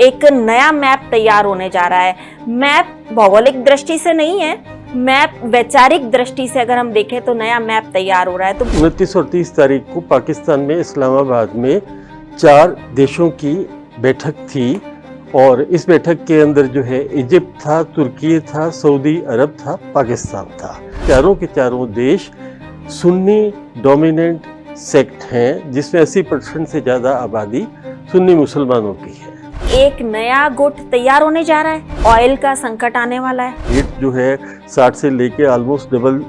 एक नया मैप तैयार होने जा रहा है। मैप भौगोलिक दृष्टि से नहीं है, मैप वैचारिक दृष्टि से अगर हम देखें तो नया मैप तैयार हो रहा है। तो 29 और 30 तारीख को पाकिस्तान में इस्लामाबाद में 4 देशों की बैठक थी और इस बैठक के अंदर जो है इजिप्ट था, तुर्की था, सऊदी अरब था, पाकिस्तान था। चारों के चारों देश सुन्नी डोमिनेंट सेक्ट हैं जिसमें 80% से ज़्यादा आबादी सुन्नी मुसलमानों की है। एक नया गुट तैयार होने जा रहा है, ऑयल का संकट आने वाला है। रेट जो है 60 से लेके ऑलमोस्ट डबल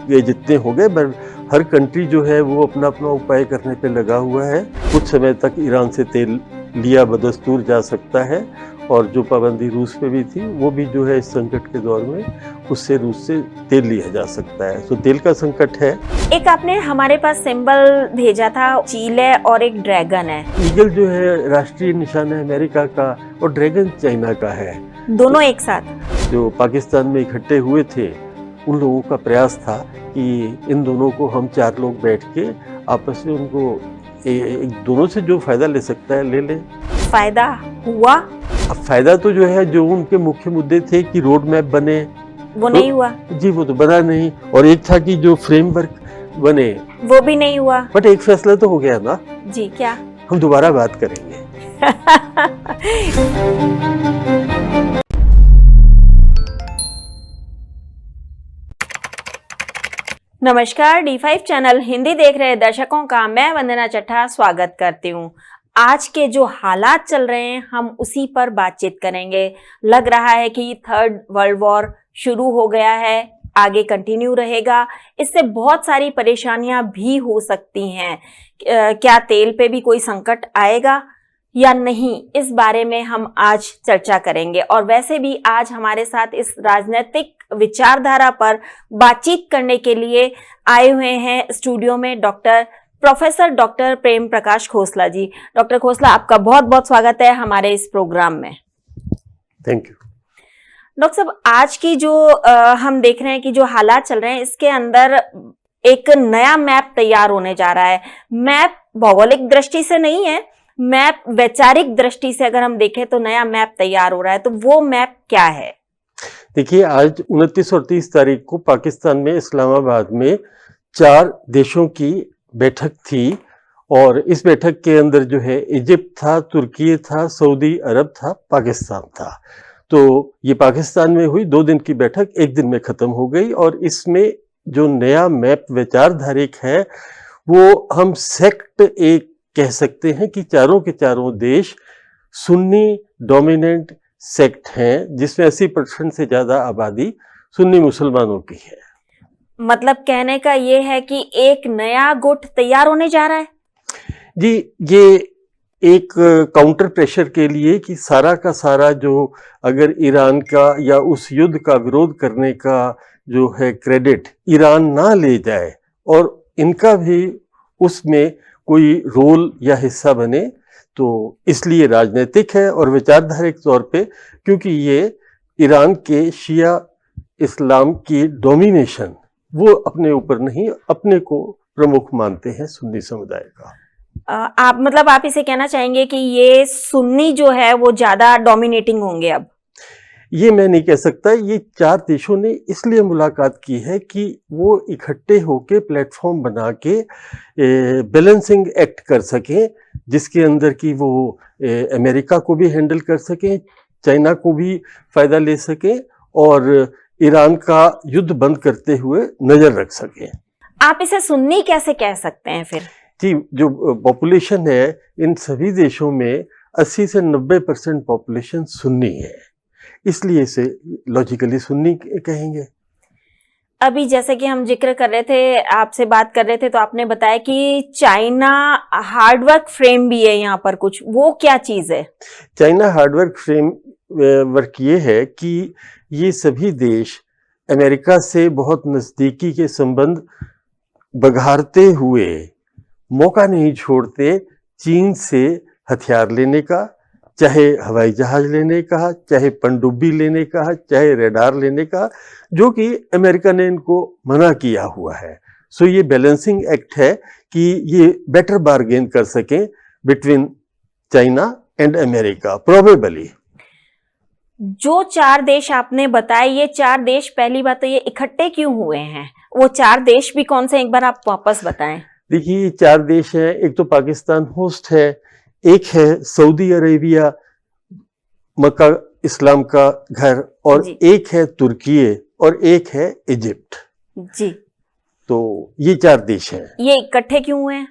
ये जितने हो गए, पर हर कंट्री जो है वो अपना अपना उपाय करने पे लगा हुआ है। कुछ समय तक ईरान से तेल लिया बदस्तूर जा सकता है और जो पाबंदी रूस पे भी थी वो भी जो है इस संकट के दौर में उससे रूस से तेल लिया जा सकता है। तो तेल का संकट है। एक आपने हमारे पास सिंबल भेजा था, चील है और एक ड्रैगन है। ईगल जो है राष्ट्रीय निशान है अमेरिका का और ड्रैगन चाइना का है। दोनों एक साथ जो पाकिस्तान में इकट्ठे हुए थे उन लोगों का प्रयास था कि इन दोनों को हम 4 लोग बैठ के आपस में उनको दोनों से जो फायदा ले सकता है ले ले। फायदा हुआ? अब फायदा तो जो है जो उनके मुख्य मुद्दे थे कि रोड मैप बने वो नहीं हुआ जी, वो तो बना नहीं। और एक था कि जो फ्रेमवर्क बने वो भी नहीं हुआ। बट एक फैसला तो हो गया ना जी। क्या? हम दोबारा बात करेंगे। नमस्कार, D5 चैनल हिंदी देख रहे दर्शकों का मैं वंदना चट्टा स्वागत करती हूँ। आज के जो हालात चल रहे हैं हम उसी पर बातचीत करेंगे। लग रहा है कि 3rd वर्ल्ड वॉर शुरू हो गया है, आगे कंटिन्यू रहेगा। इससे बहुत सारी परेशानियां भी हो सकती हैं। क्या तेल पे भी कोई संकट आएगा या नहीं, इस बारे में हम आज चर्चा करेंगे। और वैसे भी आज हमारे साथ इस राजनीतिक विचारधारा पर बातचीत करने के लिए आए हुए हैं स्टूडियो में प्रोफेसर डॉक्टर प्रेम प्रकाश खोसला जी। डॉक्टर खोसला, आपका बहुत बहुत स्वागत है हमारे इस प्रोग्राम में। Thank you. डॉक्टर साहब, आज की जो हम देख रहे हैं कि जो हालात चल रहे हैं इसके अंदर एक नया मैप तैयार होने जा रहा है। मैप भौगोलिक दृष्टि से नहीं है, मैप वैचारिक दृष्टि से अगर हम देखें तो नया मैप तैयार हो रहा है। तो वो मैप क्या है? देखिए, आज 29 और 30 तारीख को पाकिस्तान में इस्लामाबाद में 4 देशों की बैठक थी और इस बैठक के अंदर जो है इजिप्ट था, तुर्की था, सऊदी अरब था, पाकिस्तान था। तो ये पाकिस्तान में हुई 2 दिन की बैठक, 1 दिन में खत्म हो गई। और इसमें जो नया मैप विचारधारिक है वो हम सेक्ट एक कह सकते हैं कि चारों के चारों देश सुन्नी डोमिनेंट सेक्ट हैं जिसमें 80% से ज्यादा आबादी सुन्नी मुसलमानों की है। मतलब कहने का ये है कि एक नया गुट तैयार होने जा रहा है? जी, ये एक काउंटर प्रेशर के लिए कि सारा का सारा जो अगर ईरान का या उस युद्ध का विरोध करने का जो है क्रेडिट ईरान ना ले जाए और इनका भी उसमें कोई रोल या हिस्सा बने, तो इसलिए राजनीतिक है और विचारधारिक तौर पे, क्योंकि ये ईरान के शिया इस्लाम की डोमिनेशन वो अपने ऊपर नहीं, अपने को प्रमुख मानते हैं सुन्नी समुदाय का। आप इसे कहना चाहेंगे कि ये सुन्नी जो है वो ज्यादा डोमिनेटिंग होंगे? अब ये मैं नहीं कह सकता। ये 4 देशों ने इसलिए मुलाकात की है कि वो इकट्ठे होके प्लेटफॉर्म बना के बैलेंसिंग एक्ट कर सकें, जिसके अंदर कि वो अमेरिका को भी हैंडल कर सकें, चाइना को भी फायदा ले सकें और ईरान का युद्ध बंद करते हुए नजर रख सकें। आप इसे सुन्नी कैसे कह सकते हैं फिर? जी, जो पॉपुलेशन है इन सभी देशों में 80 से 90% पॉपुलेशन सुन्नी है, इसलिए इसे लॉजिकली सुन्नी कहेंगे। अभी जैसे कि हम जिक्र कर रहे थे, आपसे बात कर रहे थे, तो आपने बताया कि चाइना हार्डवर्क फ्रेम भी है यहाँ पर कुछ, वो क्या चीज है? चाइना हार्डवर्क फ्रेम वर्क ये है कि ये सभी देश अमेरिका से बहुत नज़दीकी के संबंध बघारते हुए मौका नहीं छोड़ते चीन से हथियार लेने का, चाहे हवाई जहाज लेने का, चाहे पनडुब्बी लेने का, चाहे रेडार लेने का, जो कि अमेरिका ने इनको मना किया हुआ है। सो ये बैलेंसिंग एक्ट है कि ये बेटर बार्गेन कर सकें between China and America, probably. जो 4 देश आपने बताए, ये 4 देश पहली बात तो ये इकट्ठे क्यों हुए हैं? वो 4 देश भी कौन से, एक बार आप वापस बताएं। देखिए, 4 देश हैं। एक तो पाकिस्तान होस्ट है, एक है सऊदी अरेबिया, मक्का इस्लाम का घर, और एक है तुर्की, और एक है इजिप्ट जी। तो ये 4 देश हैं। ये इकट्ठे क्यों हुए हैं?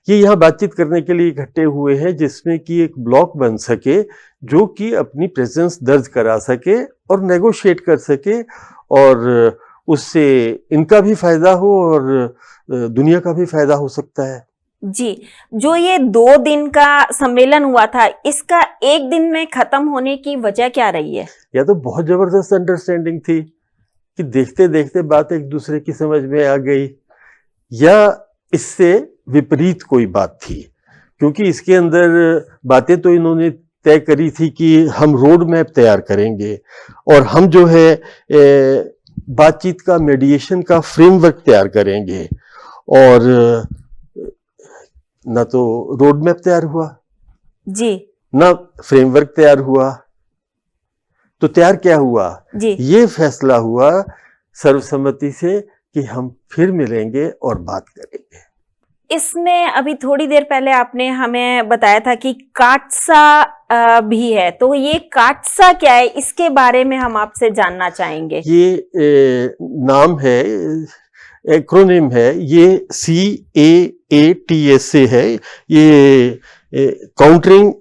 ये यहाँ बातचीत करने के लिए इकट्ठे हुए हैं, जिसमें कि एक ब्लॉक बन सके जो कि अपनी प्रेजेंस दर्ज करा सके और नेगोशिएट कर सके, और उससे इनका भी फायदा हो और दुनिया का भी फायदा हो सकता है। जी। जो ये 2 दिन का सम्मेलन हुआ था, इसका 1 दिन में खत्म होने की वजह क्या रही है? या तो बहुत जबरदस्त अंडरस्टैंडिंग थी कि देखते देखते बात एक दूसरे की समझ में आ गई, या इससे विपरीत कोई बात थी, क्योंकि इसके अंदर बातें तो इन्होंने तय करी थी कि हम रोड मैप तैयार करेंगे और हम जो है बातचीत का, मीडिएशन का फ्रेमवर्क तैयार करेंगे, और ना तो रोड मैप तैयार हुआ जी, ना फ्रेमवर्क तैयार हुआ। तो तैयार क्या हुआ जी? ये फैसला हुआ सर्वसम्मति से कि हम फिर मिलेंगे और बात करेंगे। इसमें अभी थोड़ी देर पहले आपने हमें बताया था कि काटसा भी है, तो ये काटसा क्या है, इसके बारे में हम आपसे जानना चाहेंगे। ये नाम है, एक्रोनिम है, ये CAATSA है। ये countering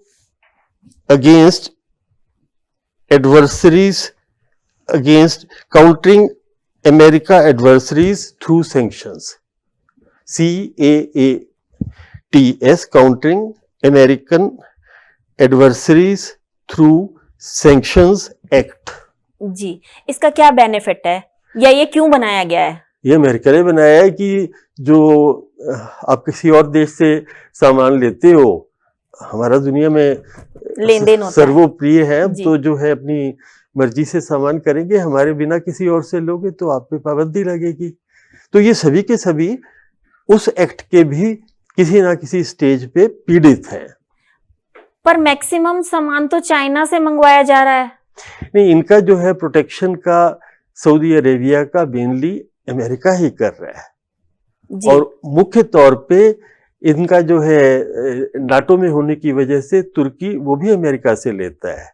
against adversaries against countering America adversaries through sanctions. CAATS, countering American adversaries through sanctions act. जी, इसका क्या बेनिफिट है या ये क्यों बनाया गया है? ये अमेरिका ने बनाया है कि जो आप किसी और देश से सामान लेते हो, हमारा दुनिया में लेन देन होता सर्वोप्रिय है, तो जो है अपनी मर्जी से सामान करेंगे, हमारे बिना किसी और से लोगे तो आप पे पाबंदी लगेगी। तो ये सभी के सभी उस एक्ट के भी किसी ना किसी स्टेज पे पीड़ित हैं। पर मैक्सिमम सामान तो चाइना से मंगवाया जा रहा है। नहीं, इनका जो है प्रोटेक्शन का सऊदी अरेबिया का मेनली अमेरिका ही कर रहा है जी। और मुख्य तौर पे इनका जो है नाटो में होने की वजह से तुर्की वो भी अमेरिका से लेता है,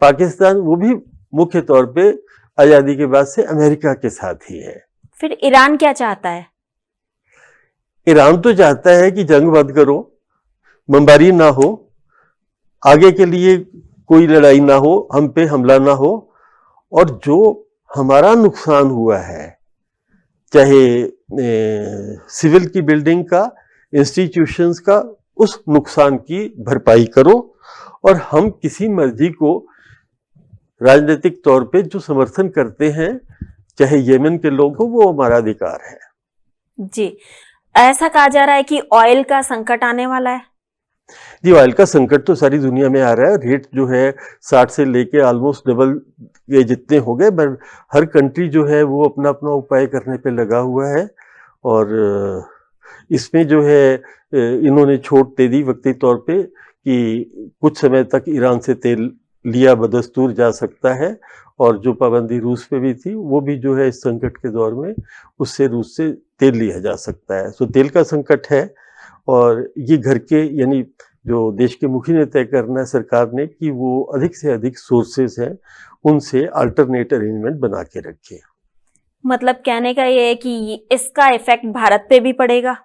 पाकिस्तान वो भी मुख्य तौर पे आजादी के बाद से अमेरिका के साथ ही है। फिर ईरान क्या चाहता है? ईरान तो चाहता है कि जंग बंद करो, बमबारी ना हो, आगे के लिए कोई लड़ाई ना हो, हम पे हमला ना हो, और जो हमारा नुकसान हुआ है, चाहे सिविल की बिल्डिंग का, इंस्टीट्यूशंस का, उस नुकसान की भरपाई करो, और हम किसी मर्जी को राजनीतिक तौर पे जो समर्थन करते हैं, चाहे येमन के लोग हो, वो हमारा अधिकार है। जी, ऐसा कहा जा रहा है कि ऑयल का संकट आने वाला है। जी, ऑयल का संकट तो सारी दुनिया में आ रहा है। रेट जो है 60 से लेके ऑलमोस्ट डबल ये जितने हो गए, पर हर कंट्री जो है वो अपना अपना उपाय करने पे लगा हुआ है, और इसमें जो है इन्होंने छूट दे दी वक्ती तौर पे कि कुछ समय तक ईरान से तेल लिया बदस्तूर जा सकता है, और जो पाबंदी रूस पे भी थी वो भी जो है इस संकट के दौर में उससे रूस से तेल लिया जा सकता है। तो तेल का संकट है, और ये घर के यानी जो देश के मुखी ने तय करना है सरकार ने कि वो अधिक से अधिक सोर्सेज हैं उनसे अल्टरनेट अरेंजमेंट बना के रखे। मतलब कहने का ये है कि इसका इफेक्ट भारत पे भी पड़ेगा?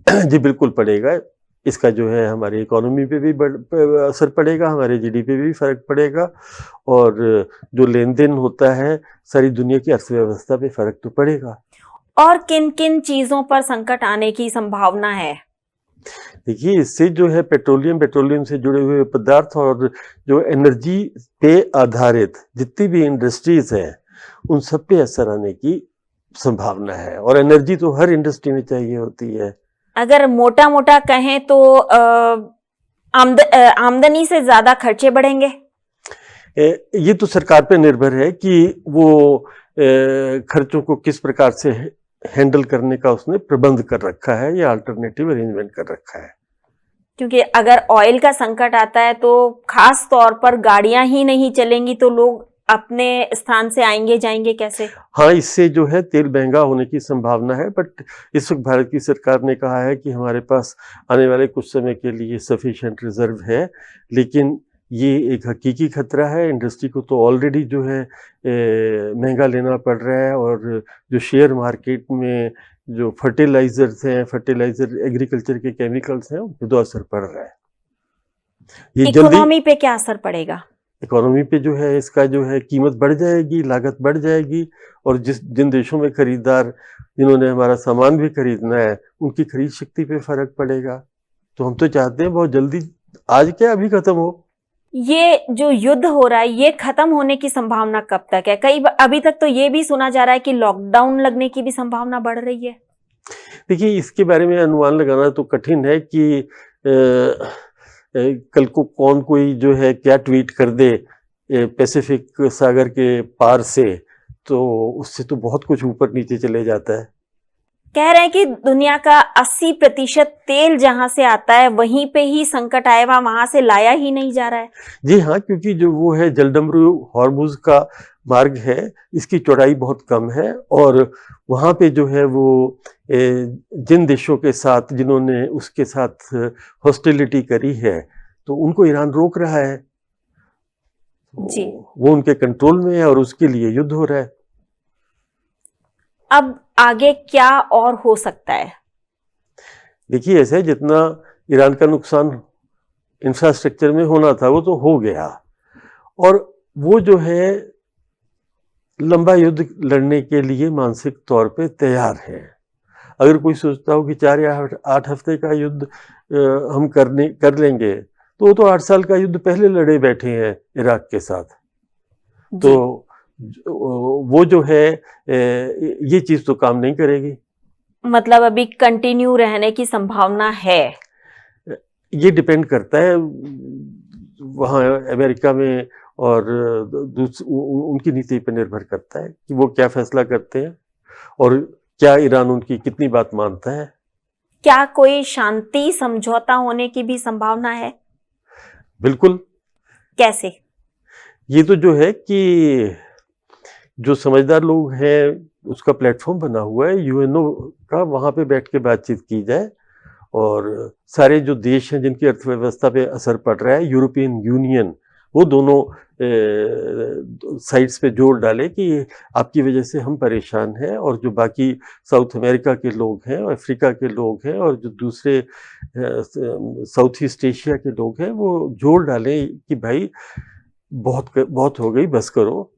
जी बिल्कुल पड़ेगा। इसका जो है हमारी इकोनॉमी पे भी असर पड़ेगा, हमारे जीडीपी पे भी फर्क पड़ेगा, और जो लेन देन होता है सारी दुनिया की अर्थव्यवस्था पे फर्क तो पड़ेगा। और किन किन चीजों पर संकट आने की संभावना है? देखिए, इससे जो है पेट्रोलियम से जुड़े हुए पदार्थ और जो एनर्जी पे आधारित जितनी भी इंडस्ट्रीज हैं उन सब पे असर आने की संभावना है, और एनर्जी तो हर इंडस्ट्री में चाहिए होती है। अगर मोटा मोटा कहें तो आमदनी से ज्यादा खर्चे बढ़ेंगे? ये तो सरकार पे निर्भर है कि वो खर्चों को किस प्रकार से हैंडल करने का उसने प्रबंध कर रखा है या अल्टरनेटिव अरेंजमेंट कर रखा है। क्योंकि अगर ऑयल का संकट आता है तो खास तौर पर गाड़ियां ही नहीं चलेंगी तो लोग अपने स्थान से आएंगे जाएंगे कैसे? हाँ, इससे जो है तेल महंगा होने की संभावना है, बट इस वक्त भारत की सरकार ने कहा है कि हमारे पास आने वाले कुछ समय के लिए सफिशिएंट रिजर्व है, लेकिन ये एक हकीकी खतरा है। इंडस्ट्री को तो ऑलरेडी जो है महंगा लेना पड़ रहा है, और जो शेयर मार्केट में जो फर्टिलाइजर्स हैं, फर्टिलाइजर एग्रीकल्चर के केमिकल्स हैं, उन पर तो असर पड़ रहा है। ये जल्दी इकोनॉमी पे क्या असर पड़ेगा? इकोनॉमी पे जो है इसका जो है कीमत बढ़ जाएगी, लागत बढ़ जाएगी, और जिन देशों में खरीदार जिन्होंने हमारा सामान भी खरीदना है, उनकी खरीद शक्ति पे फर्क पड़ेगा। तो हम तो चाहते हैं बहुत जल्दी, आज क्या अभी खत्म हो। ये जो युद्ध हो रहा है ये खत्म होने की संभावना कब तक है? अभी तक तो ये भी सुना जा रहा है कि लॉकडाउन लगने की भी संभावना बढ़ रही है। देखिए, इसके बारे में अनुमान लगाना तो कठिन है कि कल को कौन कोई जो है क्या ट्वीट कर दे पैसिफिक सागर के पार से, तो उससे तो बहुत कुछ ऊपर नीचे चले जाता है। कह रहे हैं कि दुनिया का 80% तेल जहां से आता है वहीं पे ही संकट आएगा, वहां से लाया ही नहीं जा रहा है। जी हाँ, क्योंकि जो वो है जलडमरू हॉर्मुज का मार्ग है, इसकी चौड़ाई बहुत कम है, और वहाँ पे जो है वो जिन देशों के साथ जिन्होंने उसके साथ हॉस्टिलिटी करी है, तो उनको ईरान रोक रहा है जी। वो उनके कंट्रोल में है, और उसके लिए युद्ध हो रहा है। अब आगे क्या और हो सकता है? देखिए, ऐसे जितना ईरान का नुकसान इंफ्रास्ट्रक्चर में होना था वो तो हो गया, और वो जो है लंबा युद्ध लड़ने के लिए मानसिक तौर पे तैयार है। अगर कोई सोचता हो कि 4 या 8 हफ्ते का युद्ध हम कर लेंगे, तो वो तो 8 साल का युद्ध पहले लड़े बैठे हैं इराक के साथ। तो वो जो है ये चीज तो काम नहीं करेगी। मतलब अभी कंटिन्यू रहने की संभावना है? ये डिपेंड करता है वहाँ अमेरिका में, और उनकी नीति पर निर्भर करता है कि वो क्या फैसला करते हैं, और क्या ईरान उनकी कितनी बात मानता है। क्या कोई शांति समझौता होने की भी संभावना है? बिल्कुल। कैसे? ये तो जो है कि जो समझदार लोग हैं उसका प्लेटफॉर्म बना हुआ है यूएनओ का, वहाँ पे बैठ के बातचीत की जाए, और सारे जो देश हैं जिनकी अर्थव्यवस्था पे असर पड़ रहा है, यूरोपियन यूनियन, वो दोनों साइड्स पे जोर डाले कि आपकी वजह से हम परेशान हैं, और जो बाकी साउथ अमेरिका के लोग हैं, अफ्रीका के लोग हैं, और जो दूसरे साउथ ईस्ट एशिया के लोग हैं, वो जोर डालें कि भाई बहुत हो गई, बस करो।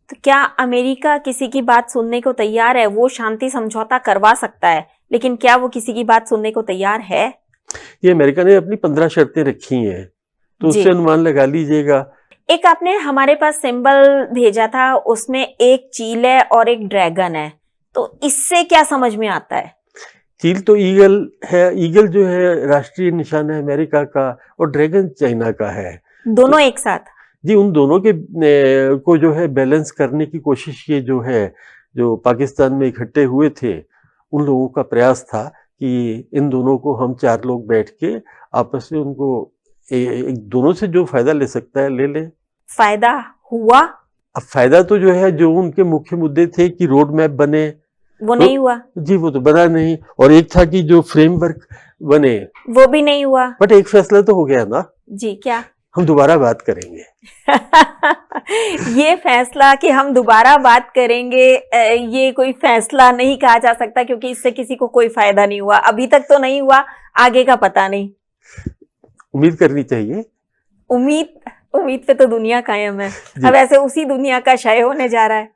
तो क्या अमेरिका किसी की बात सुनने को तैयार है? वो शांति समझौता करवा सकता है, लेकिन क्या वो किसी की बात सुनने को तैयार है? ये अमेरिका ने अपनी 15 शर्तें रखी हैं, तो उससे अनुमान लगा लीजिएगा। एक आपने हमारे पास सिंबल भेजा था, उसमें एक चील है और एक ड्रैगन है, तो इससे क्या समझ में आता है? चील तो ईगल है, ईगल जो है राष्ट्रीय निशान है अमेरिका का, और ड्रैगन चाइना का है। दोनों एक साथ? जी, उन दोनों के को जो है बैलेंस करने की कोशिश, ये जो है जो पाकिस्तान में इकट्ठे हुए थे, उन लोगों का प्रयास था कि इन दोनों को हम 4 लोग बैठ के आपस में उनको एक दोनों से जो फायदा ले सकता है ले ले। फायदा हुआ? अब फायदा तो जो है, जो उनके मुख्य मुद्दे थे कि रोड मैप बने, वो नहीं हुआ। जी, वो तो बना नहीं, और एक था कि जो फ्रेमवर्क बने, वो भी नहीं हुआ। बट एक फैसला तो हो गया ना। जी, क्या? हम दोबारा बात करेंगे। ये फैसला कि हम दोबारा बात करेंगे, ये कोई फैसला नहीं कहा जा सकता, क्योंकि इससे किसी को कोई फायदा नहीं हुआ। अभी तक तो नहीं हुआ, आगे का पता नहीं। उम्मीद करनी चाहिए। उम्मीद पे तो दुनिया कायम है। अब ऐसे उसी दुनिया का क्षय होने जा रहा है।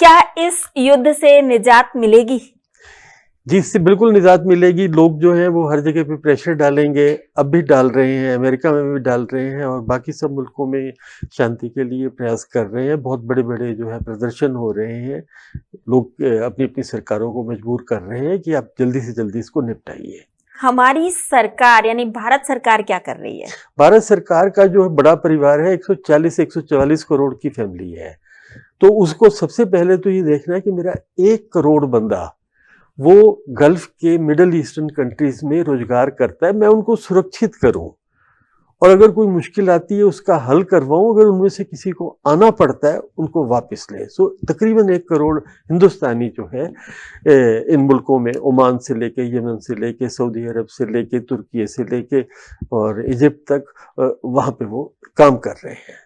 क्या इस युद्ध से निजात मिलेगी? जी, इससे बिल्कुल निजात मिलेगी। लोग जो हैं वो हर जगह पे प्रेशर डालेंगे, अब भी डाल रहे हैं, अमेरिका में भी डाल रहे हैं, और बाकी सब मुल्कों में शांति के लिए प्रयास कर रहे हैं। बहुत बड़े बड़े जो है प्रदर्शन हो रहे हैं, लोग अपनी अपनी सरकारों को मजबूर कर रहे हैं कि आप जल्दी से जल्दी इसको निपटाइए। हमारी सरकार यानी भारत सरकार क्या कर रही है? भारत सरकार का जो बड़ा परिवार है, 140-144 करोड़ की फैमिली है, तो उसको सबसे पहले तो ये देखना है कि मेरा 1 करोड़ बंदा वो गल्फ के मिडल ईस्टर्न कंट्रीज में रोजगार करता है, मैं उनको सुरक्षित करूं और अगर कोई मुश्किल आती है उसका हल करवाऊं, अगर उनमें से किसी को आना पड़ता है उनको वापस ले। सो तकरीबन 1 करोड़ हिंदुस्तानी जो है इन मुल्कों में, ओमान से लेके, यमन से लेके, सऊदी अरब से लेके, तुर्की से लेके और इजिप्ट तक वहाँ पे वो काम कर रहे हैं।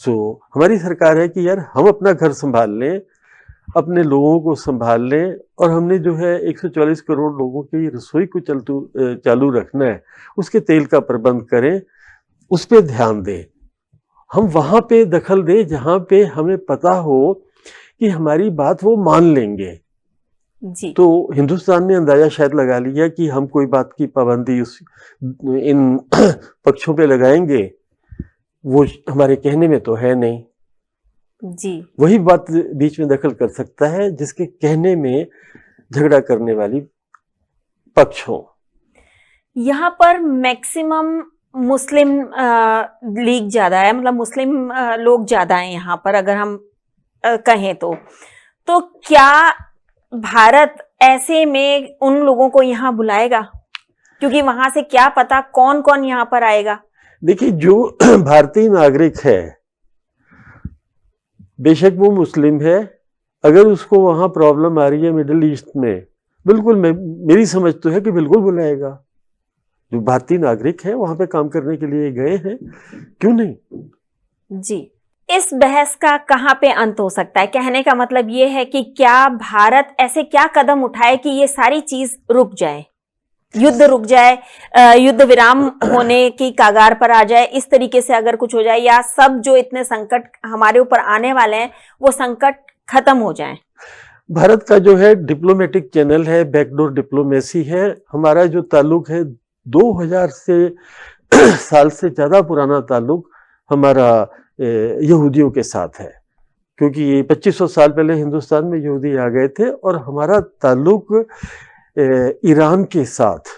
सो हमारी सरकार है कि यार हम अपना घर संभाल लें, अपने लोगों को संभाल लें और हमने जो है 140 करोड़ लोगों की रसोई को चालू रखना है, उसके तेल का प्रबंध करें, उस पे ध्यान दें। हम वहाँ पे दखल दें जहाँ पे हमें पता हो कि हमारी बात वो मान लेंगे जी। तो हिंदुस्तान ने अंदाजा शायद लगा लिया कि हम कोई बात की पाबंदी इन पक्षों पे लगाएंगे, वो हमारे कहने में तो है नहीं। जी। वही बात बीच में दखल कर सकता है जिसके कहने में झगड़ा करने वाली पक्ष हो। यहाँ पर मैक्सिमम मुस्लिम लीग ज्यादा है, मतलब मुस्लिम लोग ज्यादा हैं यहाँ पर, अगर हम कहें तो क्या भारत ऐसे में उन लोगों को यहाँ बुलाएगा? क्योंकि वहां से क्या पता कौन कौन यहाँ पर आएगा। देखिए, जो भारतीय नागरिक है, बेशक वो मुस्लिम है, अगर उसको वहां प्रॉब्लम आ रही है मिडिल ईस्ट में, बिल्कुल मेरी समझ तो है कि बिल्कुल बुलाएगा। जो भारतीय नागरिक है वहां पे काम करने के लिए गए हैं, क्यों नहीं। जी। इस बहस का कहाँ पे अंत हो सकता है? कहने का मतलब ये है कि क्या भारत ऐसे क्या कदम उठाए कि ये सारी चीज रुक जाए, युद्ध रुक जाए, युद्ध विराम होने की कगार पर आ जाए, इस तरीके से अगर कुछ हो जाए, या सब जो इतने संकट हमारे ऊपर आने वाले हैं वो संकट खत्म हो जाए। भारत का जो है डिप्लोमेटिक चैनल है, बैकडोर डिप्लोमेसी है। हमारा जो ताल्लुक है 2000 साल से ज्यादा पुराना ताल्लुक हमारा यहूदियों के साथ है, क्योंकि ये 2500 साल पहले हिंदुस्तान में यहूदी आ गए थे और हमारा ताल्लुक ईरान के साथ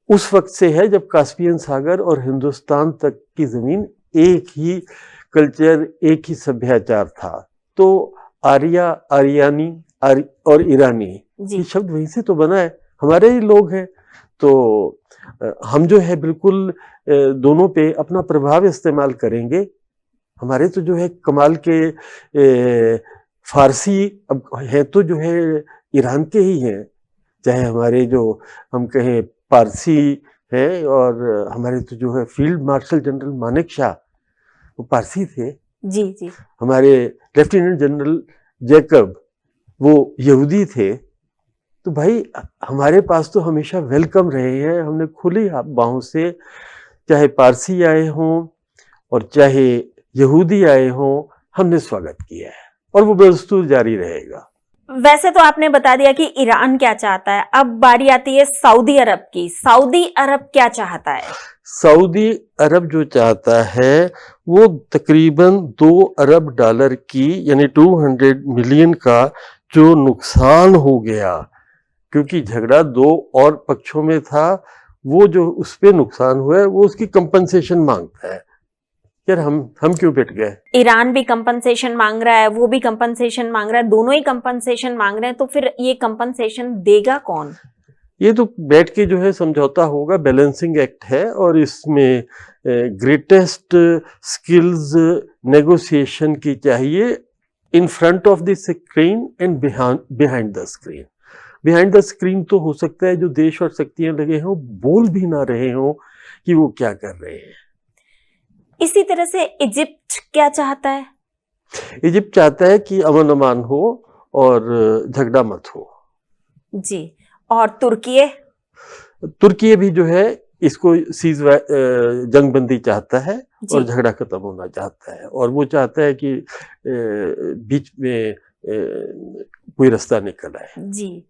उस वक्त से है जब कास्पियन सागर और हिंदुस्तान तक की जमीन एक ही कल्चर, एक ही सभ्याचार था। तो आर्यानी और ईरानी ये शब्द वहीं से तो बना है, हमारे ही लोग हैं। तो हम जो है बिल्कुल दोनों पे अपना प्रभाव इस्तेमाल करेंगे। हमारे तो जो है कमाल के फारसी अब है तो जो है ईरान के ही हैं, चाहे हमारे जो हम कहें पारसी है, और हमारे तो जो है field marshal general Manek Shah वो पारसी थे। जी जी। हमारे लेफ्टिनेंट जनरल जैकब वो यहूदी थे। तो भाई हमारे पास तो हमेशा वेलकम रहे हैं, हमने खुली बाहों से, चाहे पारसी आए हों और चाहे यहूदी आए हों, हमने स्वागत किया है और वो बदस्तूर जारी रहेगा। वैसे तो आपने बता दिया कि ईरान क्या चाहता है, अब बारी आती है सऊदी अरब की। सऊदी अरब क्या चाहता है? सऊदी अरब जो चाहता है वो तकरीबन $2 अरब की, यानी 200 मिलियन का जो नुकसान हो गया, क्योंकि झगड़ा 2 और पक्षों में था, वो जो उस पे नुकसान हुआ है वो उसकी कंपनसेशन मांगता है। यार हम क्यों पिट गए? ईरान भी कंपनसेशन मांग रहा है, वो भी कंपनसेशन मांग रहा है, दोनों ही कंपनसेशन मांग रहे हैं, तो फिर ये कंपनसेशन देगा कौन? ये तो बैठ के जो है समझौता होगा, बैलेंसिंग एक्ट है और इसमें ग्रेटेस्ट स्किल्स नेगोशिएशन की चाहिए, in front of the screen and behind the screen. Behind the screen तो हो सकता है जो देश और शक्तियां लगे हों बोल भी ना रहे हों कि वो क्या कर रहे हैं। इसी तरह से इजिप्ट क्या चाहता है? इजिप्ट चाहता है कि अमन अमान हो और झगड़ा मत हो। जी। और तुर्की भी जो है इसको जंगबंदी चाहता है और झगड़ा खत्म होना चाहता है, और वो चाहता है कि बीच में कोई रास्ता निकल आए। जी।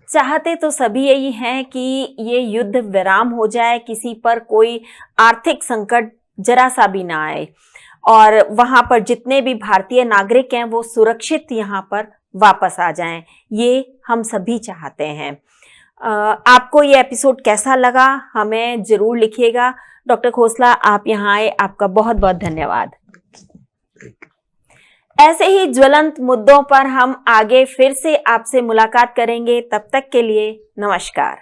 चाहते तो सभी यही हैं कि ये युद्ध विराम हो जाए, किसी पर कोई आर्थिक संकट जरा सा भी ना आए और वहां पर जितने भी भारतीय नागरिक हैं वो सुरक्षित यहाँ पर वापस आ जाएं, ये हम सभी चाहते हैं। आपको ये एपिसोड कैसा लगा हमें जरूर लिखिएगा। डॉक्टर खोसला, आप यहाँ आए, आपका बहुत बहुत धन्यवाद। ऐसे ही ज्वलंत मुद्दों पर हम आगे फिर से आपसे मुलाकात करेंगे। तब तक के लिए नमस्कार।